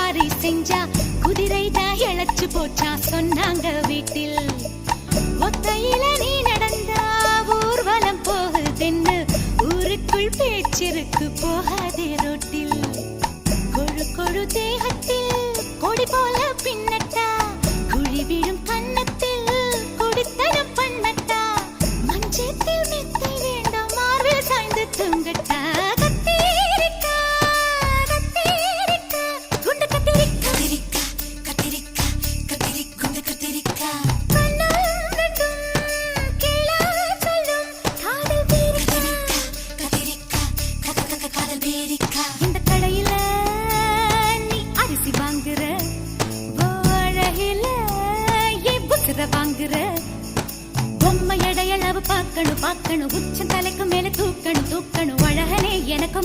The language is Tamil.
சவாரி செஞ்சா குதிரைதான் இழைச்சு போச்சா சொன்னாங்க வீட்டில். ஒத்தையில நீ நடந்தா ஊர்வலம் போகுதென்னு ஊருக்குள் பேச்சிருக்கு போகாதே ரோட்டில். கொழு கொழு தேகத்தில் கொடி போல பின்னட்டா குழி விழும் கன்னத்தில் குடித்தனம் பண்ணட்டா மஞ்சத்தில் மெத்தை வேண்டாம் மார்பில் சாய்ந்து தூங்கட்டா. கத்தீரிக்கா கத்தீரிக்கா குண்டு கத்தீரிக்கா கத்தீரிக்கா கத்தீரிக்கா குண்டு கத்தீரிக்கா இந்த கடையில நீ அரிசி வாங்குற அழகில புசுர வாங்குற பொம்மை எடையளவு பார்க்கணும் பார்க்கணும் உச்சம் தலைக்கு மேல தூக்கணும் தூக்கணும் அழகனே எனக்கு